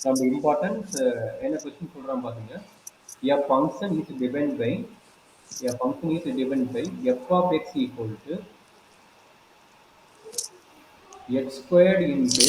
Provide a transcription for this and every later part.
நம்ம இம்பார்ட்டன்ஸ் என்ன கொஸ்டின் சொல்றான் பாருங்க. A function is given by f of x equal to x squared into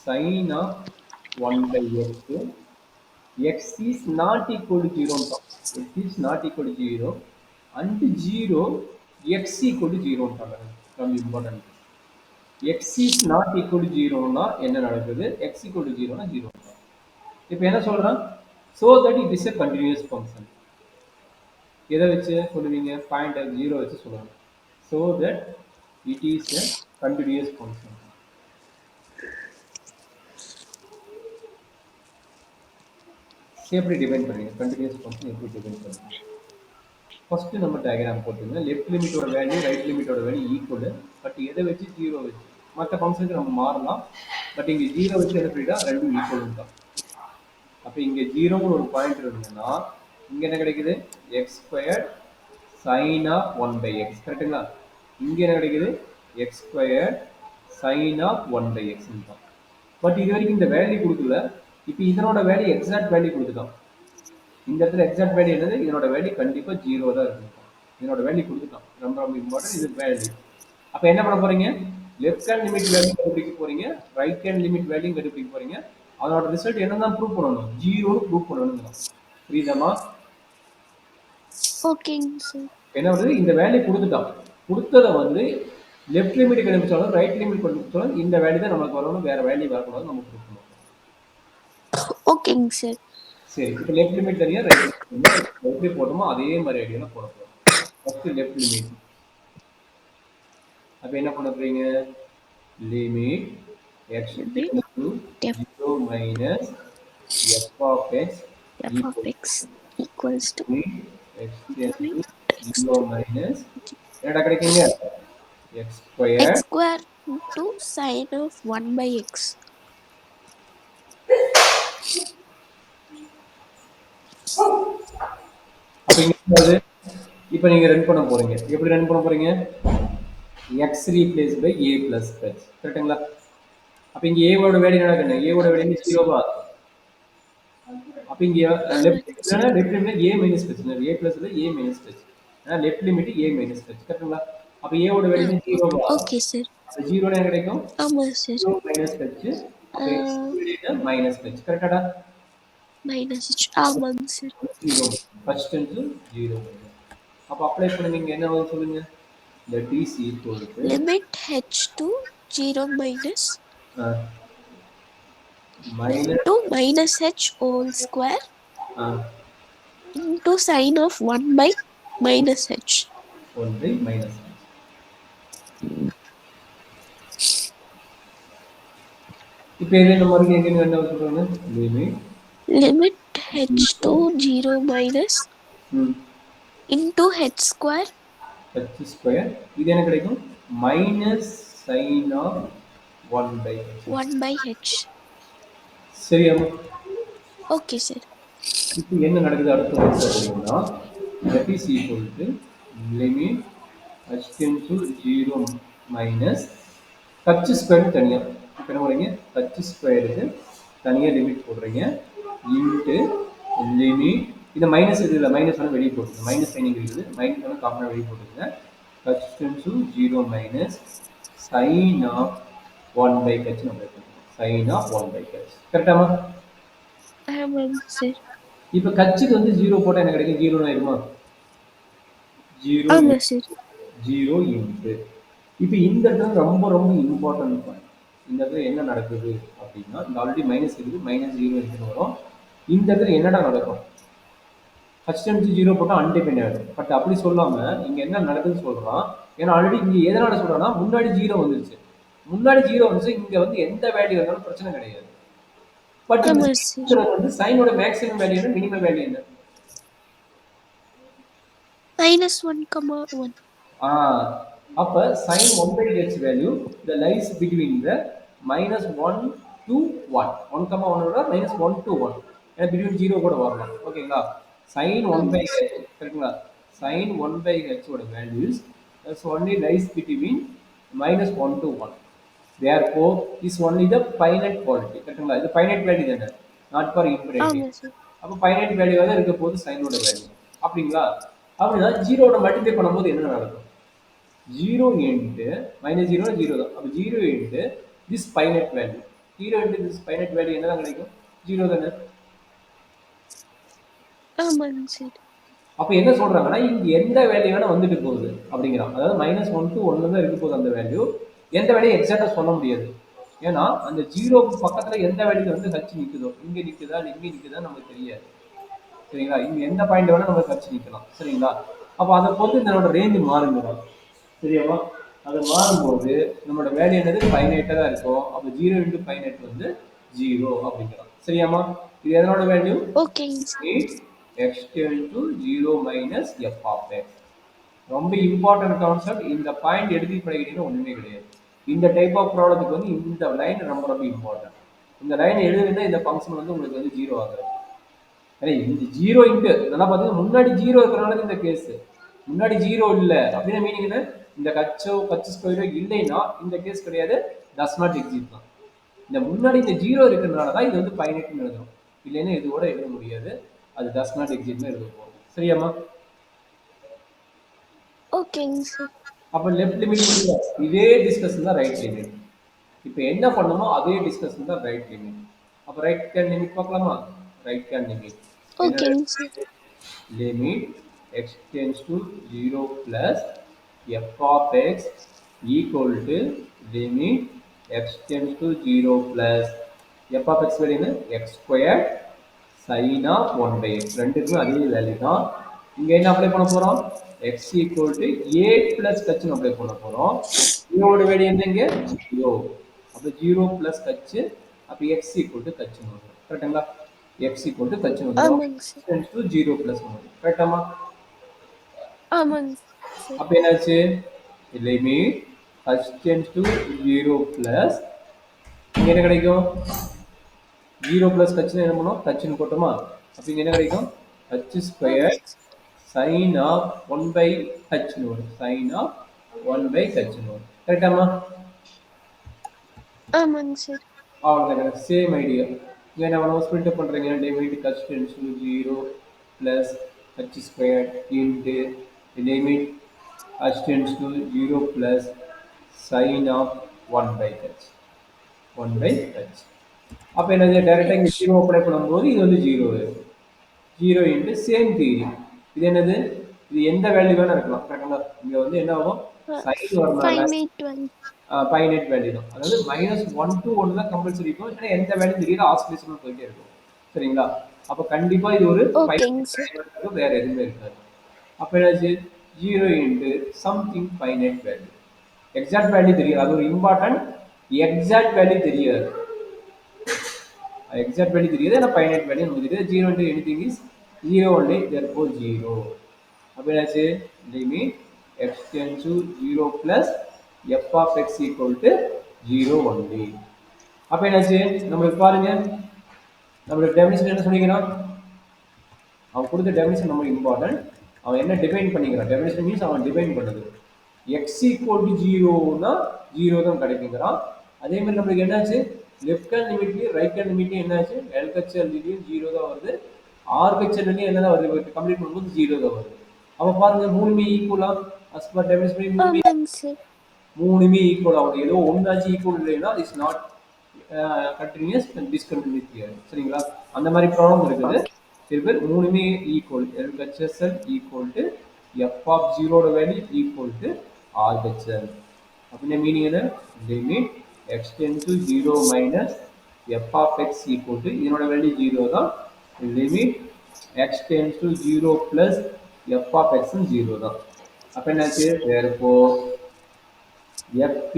sin of 1 by x. X is not equal to 0 ன்ட்டான். X is not equal to 0 and 0 x equal to 0 ன்ட்டாங்க. ரொம்ப important. x is not equal to 0 னா என்ன நடக்குது? x equal to 0 னா 0 ன்ட்டான். இப்போ என்ன சொல்றான்? So that it is a continuous function. எதை வச்சு சொல்லுவீங்க? பாயிண்ட் 0 வச்சு சொல்லுவாங்க. So that it is a continuous function. எப்படி டிஃபைன் பண்ணுவீங்க? கண்டினியூஸ் ஃபங்க்ஷன் எப்படி டிஃபைன் பண்ணுவீங்க? ஃபர்ஸ்ட் நம்ம டயக்ராம் போட்டுங்க. லெஃப்ட் லிமிட்டோட வேல்யூ ரைட் லிமிட்டோட வேல்யூ ஈக்குவல். பட் எதை வச்சு 0 வச்சு. மற்ற ஃபங்க்ஷனுக்கு நம்ம மாறலாம். பட் இங்கே 0 வச்சு என்ன பண்ணிட்டா ரெண்டும் ஈக்குவல் தான். அப்போ இங்கே 0ன்னு ஒரு பாயிண்ட் இருந்ததுன்னா இங்கே என்ன கிடைக்குது? X square sine of 1 by x. கரெக்டுங்களா? இங்கே என்ன கிடைக்குது? X square sine of 1 by x தான். பட் இது வரைக்கும் இந்த வேல்யூ கொடுக்கல. இப்போ இதனோட வேல்யூ எக்ஸாக்ட் வேல்யூ கொடுத்துட்டோம். இந்த இடத்துல எக்ஸாக்ட் வேல்யூ என்னது? இதனோட வேல்யூ கண்டிப்பா 0 தான் இருக்கும். இதனோட வேல்யூ கொடுத்துட்டோம். ரொம்ப ரொம்ப இம்பார்ட்டன்ட் இது வேல்யூ. அப்ப என்ன பண்ண போறீங்க? லெஃப்ட் ஹேண்ட் லிமிட் வேல்யூ கண்டுபிடிக்க போறீங்க, ரைட் ஹேண்ட் லிமிட் வேல்யூ கண்டுபிடிக்க போறீங்க. அதோட ரிசல்ட் என்னதான் ப்ரூவ் பண்ணணும்? 0 ப்ரூவ் பண்ணணும். புரியுதாமா? ஓகேங்க சார். என்ன வந்து இந்த வேல்யூ கொடுத்துட்டோம். கொடுத்ததை வந்து லெஃப்ட் லிமிட் கண்டுபிடிச்சாலும் ரைட் லிமிட் கண்டுபிடிச்சாலும் இந்த வேல்யூ தான் நமக்கு வரணும், வேற வேல்யூ வரக்கூடாது. நம்ம ப்ரூவ் பண்ணணும். ஓகேங்க சார். சரி, இப்போ லெஃப்ட் லிமிட் தனியா ரைட் லிமிட் எப்படி போட்டோமோ அதே மாதிரி ஐடியால போட போறோம். First left limit. அப்ப என்ன பண்ண போறீங்க? Limit x to 0 minus f of x equals to x to 0 minus என்னடா கிடைக்குங்க? x square into sin of 1 by x. அப்ப இங்க இப்போ நீங்க ரன் பண்ண போறீங்க. எப்படி ரன் பண்ண போறீங்க? x replace by a plus h. கரெக்ட்டுங்களா? அப்ப இங்க a ஓட வேல்யூ என்ன கண்ணு? a ஓட வேல்யூ 0 வா? அப்ப இங்க லெஃப்ட் லிமிட்ல a minus h. a plus இல்ல a minus h. Left limit a minus h. கரெக்ட்டுங்களா? அப்ப a ஓட வேல்யூ 0 வா? Okay sir. அப்ப 0 என்ன கிடைக்கும்? ஆமா சார். 0 minus h. அப்ப x value minus h. கரெக்டாடா? minus h. ஆமாங்க சார். 0 first into 0. அப்ப அப்ளை பண்ணுவீங்க என்ன வரும் சொல்லுங்க? That is equal to limit h to 0 minus into minus h whole square into sin of 1 by minus h. 1 by minus h. இப்போ என்ன மாதிரி எங்க என்ன சொல்றாங்க? limit h to 0 minus into h square இது என்ன கிடைக்கும்? Minus sin of 1 by h. சரியா? Okay sir. இப்போ என்ன நடக்குது அடுத்து பார்த்தீங்கன்னா that is equal to limit h tends to 0 minus h square தனியா. இப்போ என்ன பண்ணுறீங்க? h ஸ்கொயருக்கு தனியாக லிமிட் போடுறீங்க இன்ட்டு லிமிட். இந்த மைனஸ் இதில் மைனஸ் வந்து வெளியே போட்டுருங்க. மைனஸ் சைனிங் இருக்குது, மைனஸ் வந்து காமனாக வெளியே போட்டுருங்க. h tends to 0 minus sin of 1 by h நம்ம எடுத்துக்கணும். sin of 1 by h. கரெக்டாமா? ஆமாங்க சார். இப்போ கட்சிக்கு வந்து 0 போட்டால் என்ன கிடைக்கும்? 0 ஆயிருமா? 0. ஆமாம் சார். 0 இன்ட்டு. இப்போ இந்த இடத்துல ரொம்ப ரொம்ப இம்பார்ட்டன்ட் பாயிண்ட். இந்த இடத்துல என்ன நடக்குது அப்படின்னா இந்த ஆல்ரெடி மைனஸ் இருக்குது, மைனஸ் 0 இருக்குன்னு வரும். இந்த இடத்துல என்னடா நடக்கும்? h tends to 0 போட்டால் அன்டிபெண்ட் ஆகிடும். பட் அப்படி சொல்லாமல் இங்கே என்ன நடக்குதுன்னு சொல்கிறான். ஏன்னா ஆல்ரெடி இங்கே எதனால சொல்கிறான்னா முன்னாடி 0 வந்துருச்சு. முன்னாடி 0 வந்துச்சு, இங்கே வந்து எந்த வேல்யூ இருந்தாலும் பிரச்சனை கிடையாது. பட் வந்து சைனோட மேக்ஸிமம் வேல்யூ என்ன, மினிமம் வேல்யூ என்ன? -1, 1. அப்ப sin 1 by h value the lies between the -1 to 1. 1, 1 ஓட -1 to 1. ஏன்னா between 0 கூட வரலாம். ஓகேங்களா? sin 1 by h கரெக்ட்டுங்களா? sin 1 by h ஓட values that's only lies between -1 to 1. therefore is only the finite quality கரெக்ட்டுங்களா இது finite value தானே not for infinity ஆமா சார். அப்போ finite value தான் இருக்க போது சைனோட வேல்யூ அப்படிங்களா அப்படின்னா ஜீரோட மல்டிப்ளை பண்ணும்போது என்ன நடக்கும் 0 into minus 0 0 தான் அப்போ 0 into this finite value 0 into this finite value என்ன தான் கிடைக்கும் 0 தானே ஆமாங்க சார். அப்போ என்ன சொல்றாங்கன்னா இங்க எந்த வேல்யூ வேணா வந்துட்டு போகுது அப்படிங்கிறான் அதாவது -1 to 1 தான் இருக்க போகுது அந்த வேல்யூ எந்த வேல்யூ எக்ஸாக்டா சொல்ல முடியாது ஏன்னா அந்த ஜீரோக்கு பக்கத்துல எந்த வேல்யூ வந்து ஹச் நிக்குதோ இங்க நிக்குதா இங்க நிக்குதா நமக்கு தெரியாது சரிங்களா இங்க எந்த பாயிண்ட் வேணா நம்ம ஹச் நிக்கலாம் சரிங்களா அப்போ அதை பொறுத்து இதனோட ரேஞ்ச் மாறுங்க சரியாவா அது மாறும்போது நம்மளோட வேல்யூ என்னது ஃபைனைட்டா தான் இருக்கும் அப்போ 0 into ஃபைனைட் வந்து 0 அப்படிங்கிறோம் சரியாமா இது எதனோட வேல்யூ ஓகேங்க sir. x tend to 0 minus f of x ரொம்ப இம்பார்ட்டன்ட் கான்செப்ட் இந்த பாயிண்ட் எடுத்து படிக்கிறீங்கன்னா ஒண்ணுமே கிடையாது இந்த டைப் ஆஃப் ப்ராப்ளத்துக்கு வந்து இந்த லைன் ரொம்ப ரொம்ப இம்பார்ட்டன்ட் இந்த லைன் எழுதுனா இந்த ஃபங்க்ஷன் வந்து உங்களுக்கு வந்து 0 ஆகுது ஏன்னா இந்த 0 இன்ட்டு நல்லா பார்த்தீங்கன்னா முன்னாடி 0 இருக்கிறனால இந்த கேஸ் முன்னாடி 0 இல்லை அப்படின்னா மீனிங் என்ன இந்த கச்சோ கச்சு ஸ்கொயரோ இல்லைன்னா இந்த கேஸ் கிடையாது டஸ் நாட் எக்ஸிட் தான் இந்த முன்னாடி இந்த 0 இருக்கிறதுனால தான் இது வந்து ஃபைனைட்னு எழுதும் இல்லைன்னா இதோட எழுத முடியாது அது டஸ் நாட் எக்ஸிட்னு எழுத போகும் சரியாம்மா ஓகேங்க சார். அப்போ லெஃப்ட் லிமிட் இதே டிஸ்கஷன் தான் ரைட் லிமிட் இப்போ என்ன பண்ணணுமோ அதே டிஸ்கஷன் தான் ரைட் லிமிட் அப்போ ரைட் கேன் லிமிட் பார்க்கலாமா ரைட் கேன் லிமிட் ஓகேங்க sir. limit x tends to 0 plus f of x equal to limit x tends to 0 plus f of x வேணும் x squared sin of 1 by x ரெண்டுக்குமே அதே value தான் இங்க என்ன apply பண்ண போறோம் x equal to a plus கச்சுன்னு apply பண்ண போறோம் இதோட வேல்யூ என்னங்க 0 அப்ப 0 plus கச்சு அப்ப x equal to கச்சுன்னு வரும் கரெக்ட்டுங்களா x equal to கச்சுன்னு வரும் ஆமாங்க சார். tends to 0 plus வரும் கரெக்டாமா ஆமாங்க சார். அப்ப என்னாச்சு limit h tends to 0 plus இங்க என்ன கிடைக்கும் 0 plus கச்சுன்னு என்ன பண்ணும் கச்சுன்னு போட்டோமா அப்ப இங்க என்ன கிடைக்கும் h square sin of 1 by h னு வரும் sin of 1 by h னு வரும் கரெக்டாமா ஆமாங்க சார். அவ்வளவுதான் சேம் ஐடியா இங்க என்ன பண்ணுவோம் ஸ்பிளிட் அப் பண்றீங்க limit h tends to 0 plus h squared into limit h tends to 0 plus sin of 1 by h 1 by h அப்ப என்னது டைரக்டா இங்க 0 அப்ளை பண்ணும்போது இது வந்து 0 வரும் 0 into சேம் தியரி இது என்னது இது எந்த வேல்யூ வேணா இருக்கலாம் கரெக்ட்டா இங்க வந்து என்ன ஆகும் sin வரனால ஃபைனைட் வேல்யூ. ஃபைனைட் வேல்யூ தான் அதாவது -1 to 1 தான் கம்பல்சரி இருக்கும் ஏன்னா எந்த வேல்யூ தெரியல ஆசிலேஷன் போயிட்டே இருக்கும் சரிங்களா அப்ப கண்டிப்பா இது ஒரு ஓகேங்க சார். வேற எதுவுமே இருக்காது அப்ப என்னாச்சு 0 into something finite value exact value தெரியாது அது ஒரு இம்பார்ட்டன்ட் எக்ஸாக்ட் வேல்யூ தெரியாது exact value தெரியுது ஆனா finite value நமக்கு தெரியுது 0 into anything is 0 only therefore 0 அப்ப என்னாச்சு limit x tends to 0 plus f of x equal to 0 only அப்ப என்னாச்சு நம்மளுக்கு பாருங்க நம்மளுக்கு டெஃபினிஷன் என்ன சொல்லிக்கிறான் அவன் கொடுத்த டெஃபினிஷன் நம்ம இம்பார்ட்டன்ட் அவன் என்ன டிஃபைன் பண்ணிக்கிறான் டெஃபினிஷன் மீன்ஸ் அவன் டிஃபைன் பண்ணது x equal to 0னா 0 தான் கிடைக்குங்கிறான் அதே மாதிரி நம்மளுக்கு என்னாச்சு லெஃப்ட் ஹேண்ட் லிமிட்லயும் ரைட் ஹேண்ட் லிமிட்லயும் என்னாச்சு எல்ஹெச்எல்லையும் 0 தான் வருது ஆர்ஹெச்எல்லையும் என்னதான் வருது கம்ப்ளீட் பண்ணும்போது 0 தான் வருது அப்ப பாருங்க மூணுமே ஈக்குவலா அஸ் பர் டெஃபினிஷன் ஆமாங்க சார். மூணுமே ஈக்குவல் ஆகும் ஏதோ ஒன்னாச்சு ஈக்குவல் இல்லைன்னா is not continuous discontinuous theory சரிங்களா அந்த மாதிரி ப்ராப்ளம் இருக்குது இது பேர் மூணுமே equal LHSL equal to f of ஜீரோட வேல்யூ ஈக்குவல் டு ஆர்ஹெச்எல் அப்படின்னா மீனிங் என்ன limit x tends to 0 minus f of x equal to இதனோட வேல்யூ 0 தான் limit x tends to 0 plus f of x 0 தான் அப்ப என்னாச்சு therefore f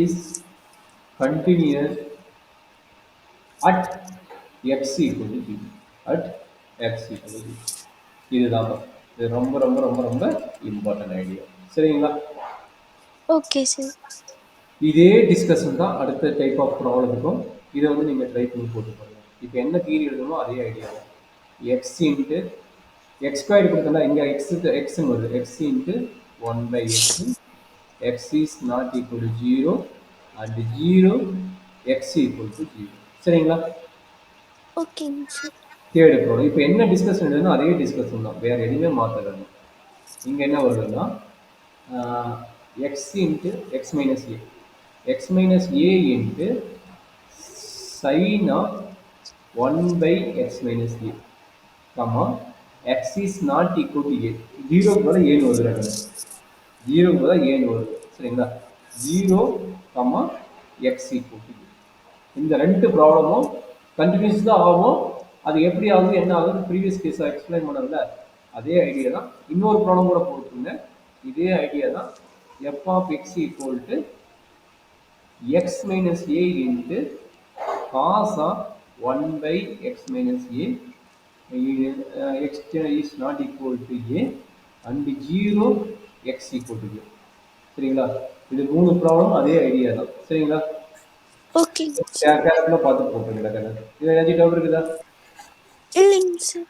is continuous at x equal to 0 at x equal to 0 இதுதான் இது ரொம்ப ரொம்ப ரொம்ப ரொம்ப இம்பார்ட்டன்ட் ஐடியா சரிங்களா ஓகே சார். இதே டிஸ்கஷன் தான் அடுத்த டைப் ஆஃப் ப்ராப்ளம் இருக்கும் இதை வந்து நீங்கள் ட்ரை பண்ணி போட்டு பாருங்க இப்போ என்ன தீரி எழுதணுமோ அதே idea X into X square கொடுத்தா இங்கே எக்ஸுன்னு வருது X into 1 by x x is not equal to 0 and 0 x equal to 0. சரிங்களா? ஓகேங்க சார். Third problem. இப்போ என்ன டிஸ்கஷன் எழுதுனா அதே டிஸ்கஷன் தான், வேற எதுவுமே மாற்றலாம். இங்க என்ன வருதுன்னா x into x minus a, x minus a into sine of 1 by x minus a, comma x is not equal to a. 0 க்கு பதிலா ஏன்னு வருது, 0 க்கு பதிலா ஏன்னு வருது. சரிங்களா? 0 comma x equal to a. இந்த ரெண்டு ப்ராப்ளமும் கண்டினியூஸ் தான் ஆகும். அது எப்படி ஆகுது என்ன ஆகுது ப்ரீவியஸ் கேஸை எக்ஸ்பிளைன் பண்ணல, அதே ஐடியா தான். இன்னொரு ப்ராப்ளம் கூட போட்டுருங்க, இதே ஐடியா தான். f of x equal to x minus a into cos of 1 by x minus a, x is not equal to a and 0 x equal to a. சரிங்களா? இது மூணு ப்ராப்ளம் அதே ஐடியா தான். சரிங்களா? ஓகேங்க சார். கேர்ஃபுல்லா பார்த்து போட்டுருங்க. இதுல ஏதாச்சும் டவுட் இருக்குதா? இல்லைங்க சார்.